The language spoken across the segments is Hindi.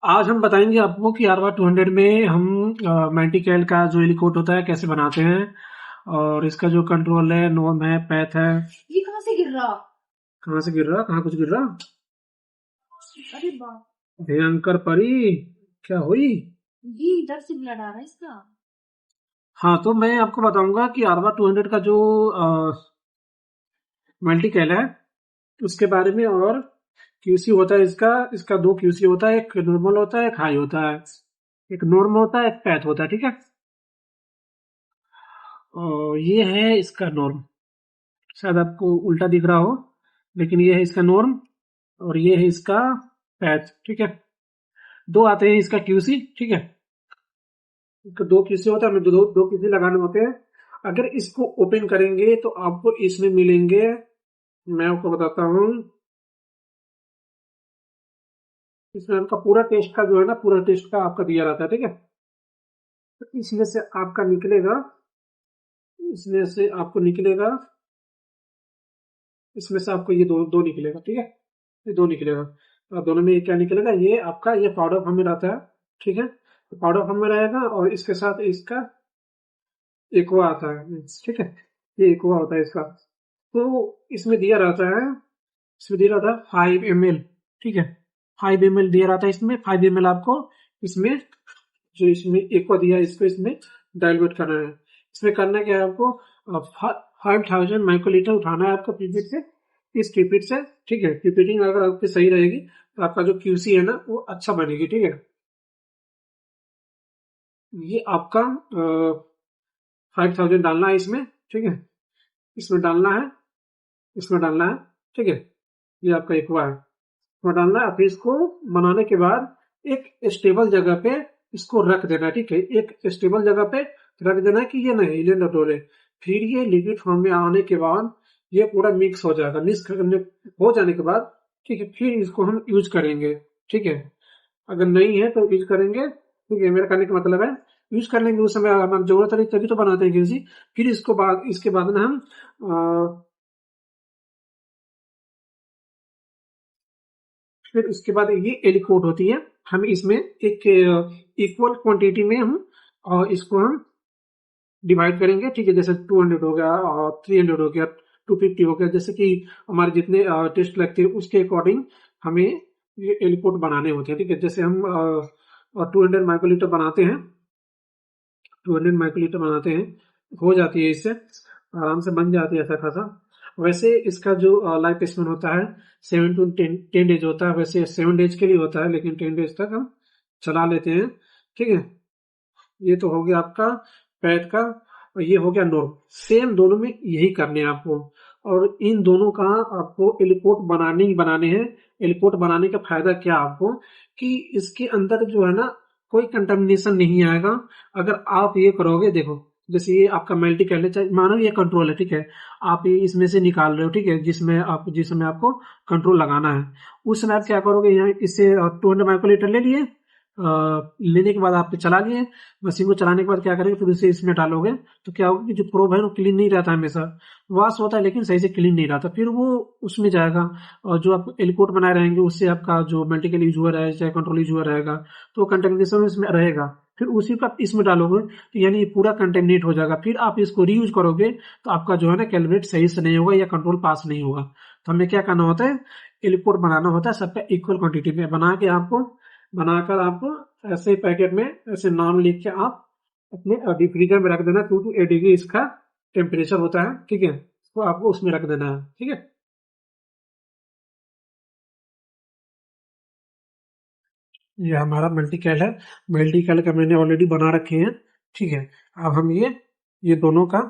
आज हम बताएंगे आपको कि आरवा 200 में हम मेंटिकैल का जो एलिकोट होता है कैसे बनाते हैं। और इसका जो कंट्रोल है, नॉर्म है, पैथ है। ये कहाँ से गिर रहा? कहाँ से गिर रहा? कहाँ कुछ गिर रहा? अरे बाप, भयंकर परी, क्या हुई? ये इधर से ब्लड आ रहा है इसका। हाँ, तो मैं आपको बताऊंगा कि आरवा 200 का जो मेंटिकैल है उसके बारे में। और क्यूसी होता है इसका इसका दो क्यूसी होता है, एक नॉर्मल होता है, एक हाई होता है। एक नॉर्म होता है, एक पैथ होता है, ठीक है। और ये है इसका नॉर्म। शायद आपको उल्टा दिख रहा हो, लेकिन ये है इसका नॉर्म और ये है इसका पैच, ठीक है। दो आते हैं इसका क्यूसी, ठीक है। इसका दो क्यूसी होता है, हमें दो क्यूसी लगाने होते हैं। अगर इसको ओपन करेंगे तो आपको इसमें मिलेंगे, मैं आपको बताता हूँ। इसमें आपका पूरा टेस्ट का जो है ना, पूरा टेस्ट का आपका दिया रहता है, ठीक है। तो इसमें से आपका निकलेगा, इसमें से आपको निकलेगा, इसमें से आपको ये दो दो निकलेगा, ठीक है। ये दो निकलेगा। अब दोनों में क्या निकलेगा? ये आपका ये पाउडर फॉर्म में रहता है, ठीक है। तो पाउडर फॉर्म में रहेगा और इसके साथ इसका एक्वा आता है, ठीक है। ये एक्वा होता है इसका। तो इसमें दिया रहता है, इसमें दिया रहता है 5 ml, ठीक है। 5 ml दिया रहता है इसमें। 5 ml आपको इसमें, जो इसमें एक्वा दिया है, इसको इसमें डाइल्यूट करना है। इसमें करना क्या है आपको? 5000 माइक्रोलीटर उठाना है आपको पीपीट से, इस पीपीट से, ठीक है। पीपीटिंग अगर आपकी सही रहेगी तो आपका जो क्यूसी है ना वो अच्छा बनेगी, ठीक है। ये आपका 5000 डालना है इसमें, ठीक है। इसमें डालना है, इसमें डालना है, ठीक है। ये आपका एक्वा है, इसमें डालना है। फिर इसको बनाने के बाद एक स्टेबल जगह पे इसको रख देना है, ठीक है। एक स्टेबल जगह पे रख देना है कि ये नहीं हिले न डोले। फिर ये लिक्विड फॉर्म में आने के बाद ये पूरा मिक्स हो जाएगा। मिक्स करने हो जाने के बाद, ठीक है, फिर इसको हम यूज करेंगे, ठीक है। अगर नहीं है तो यूज करेंगे, ठीक है। मेरा कहने का मतलब है, यूज करने के उस समय हमारी जरूरत है तभी तो बनाते हैं किसी। फिर इसको बाद, इसके बाद ना हम फिर उसके बाद ये एलिकोट होती है। हम इसमें एक इक्वल क्वांटिटी में हम इसको हम डिवाइड करेंगे, ठीक है। जैसे 200 हो गया और 300 हो गया, 250 हो गया, जैसे कि हमारे जितने टेस्ट लगते हैं उसके अकॉर्डिंग हमें ये एलिकोट बनाने होते हैं, ठीक है। जैसे हम 200 माइक्रोलीटर बनाते हैं, 200 माइक्रोलीटर बनाते हैं, हो जाती है इससे, आराम से बन जाती है ऐसा खासा। वैसे इसका जो लाइफ स्पेन होता है 7 to 10 डेज होता है। वैसे 7 डेज के लिए होता है, लेकिन 10 डेज तक हम चला लेते हैं, ठीक है। ये तो हो गया आपका पैड का, और ये हो गया नॉर्म। सेम दोनों में यही करने हैं आपको। और इन दोनों का आपको एलिकोट बनाने ही बनाने हैं। एलिकोट बनाने का फायदा क्या आपको, कि इसके अंदर जो है ना कोई कंटामिनेशन नहीं आएगा। अगर आप ये करोगे, देखो, जैसे ये आपका मल्टी कैल है, मानो ये कंट्रोल है, ठीक है। आप ये इसमें से निकाल रहे हो, ठीक है, जिसमें आपको कंट्रोल लगाना है। उस समय आप क्या करोगे? यहाँ इससे 200 माइक्रोलीटर ले लिए, लेने के बाद आप चला लिए। मशीन को चलाने के बाद क्या करेंगे, फिर उसे इसमें डालोगे तो क्या होगा कि जो प्रोब है वो क्लीन नहीं रहता, हमेशा वॉश होता है लेकिन सही से क्लीन नहीं रहता। फिर वो उसमें जाएगा और जो आप एलिकोट बनाए रहेंगे उससे आपका जो मल्टीकल यूज हुआ रहेगा चाहे कंट्रोल यूज हुआ रहेगा तो कंटेमिनेशन इसमें रहेगा। फिर उसी का इसमें डालोगे तो यानी ये पूरा कंटेमिनेट हो जाएगा। फिर आप इसको रीयूज करोगे तो आपका जो है ना कैलकुलेट सही से नहीं होगा या कंट्रोल पास नहीं होगा। तो हमें क्या करना होता है, एलिकोट बनाना होता है सबका इक्वल क्वांटिटी में बना के आपको, बनाकर आपको ऐसे पैकेट में ऐसे नाम लिख के आप अपने डिफ्रीजर में रख देना। 2 to 8 डिग्री इसका टेम्परेचर होता है, ठीक है। इसको आपको उसमें रख देना है, ठीक है। ये हमारा मल्टी कैल है। मल्टी कैल का मैंने ऑलरेडी बना रखे हैं, ठीक है। अब हम ये दोनों का,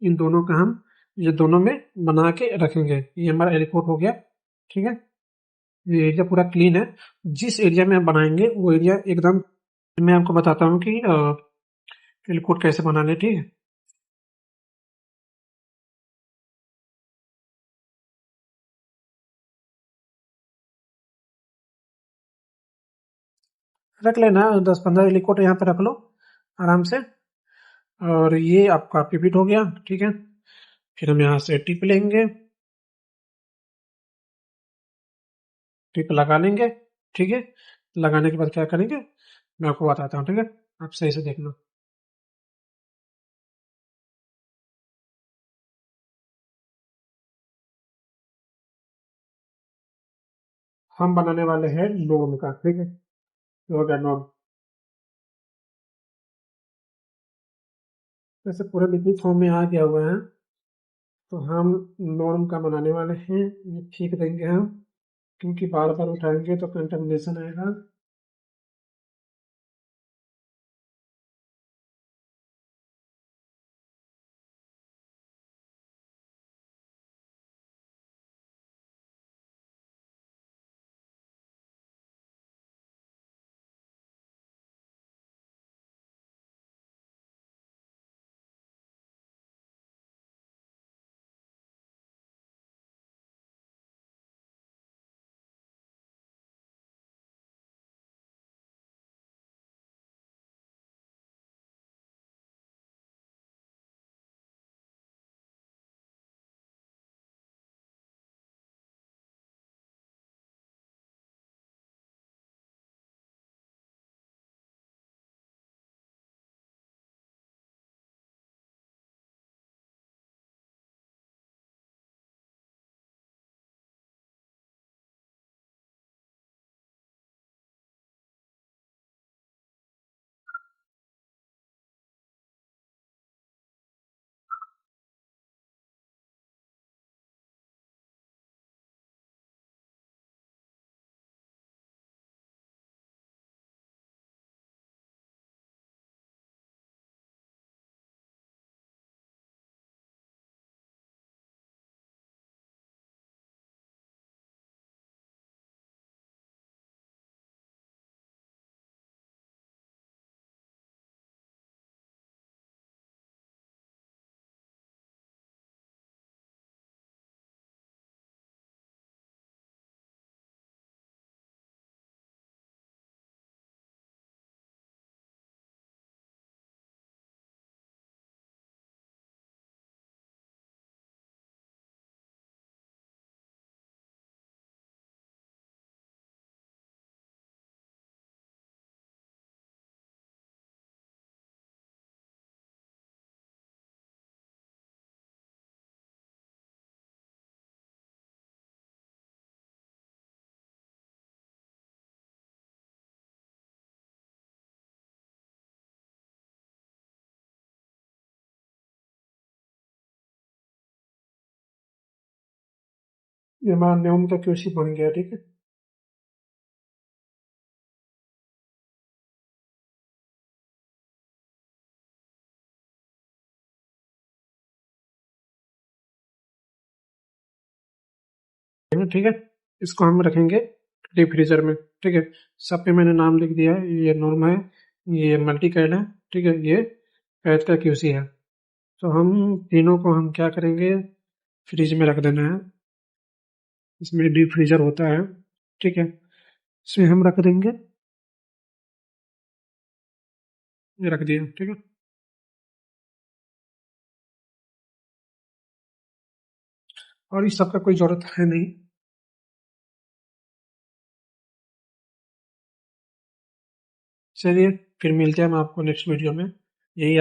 इन दोनों का हम ये दोनों में बना के रखेंगे। ये हमारा एलिकोट हो गया, ठीक है। ये एरिया पूरा क्लीन है। जिस एरिया में हम बनाएंगे वो एरिया एकदम, मैं आपको बताता हूँ कि एलिकोट कैसे बनाने, ठीक है। रख लेना 10-15 एलिकोट यहाँ पे रख लो आराम से। और ये आपका पिपिट हो गया, ठीक है। फिर हम यहाँ से टिप लेंगे, टिप लगा लेंगे, ठीक है। लगाने के बाद क्या करेंगे मैं आपको बताता हूँ, ठीक है? आप सही से देखना। हम बनाने वाले हैं नॉर्म का, ठीक है? तो हो गया नॉर्म। वैसे पूरे लिखित फॉर्म में आ गया हुआ है, तो हम नॉर्म का बनाने वाले हैं। ये ठीक देंगे हम, क्योंकि बार बार उठाएंगे तो कंटामिनेशन आएगा। ये हमारा नॉर्म का क्यूसी बन गया, ठीक है? ठीक है, इसको हम रखेंगे डीप फ्रीजर में, ठीक है? सब पे मैंने नाम लिख दिया है। ये नॉर्म है, ये मल्टी कैड है, ठीक है? ये पैच का क्यूसी है। तो हम तीनों को हम क्या करेंगे, फ्रिज में रख देना है। इसमें डीप फ्रीजर होता है, ठीक है? इसमें हम रख देंगे, ये रख दिया, ठीक है? और इस सब का कोई जरूरत है नहीं। चलिए, फिर मिलते हैं हम आपको नेक्स्ट वीडियो में। यही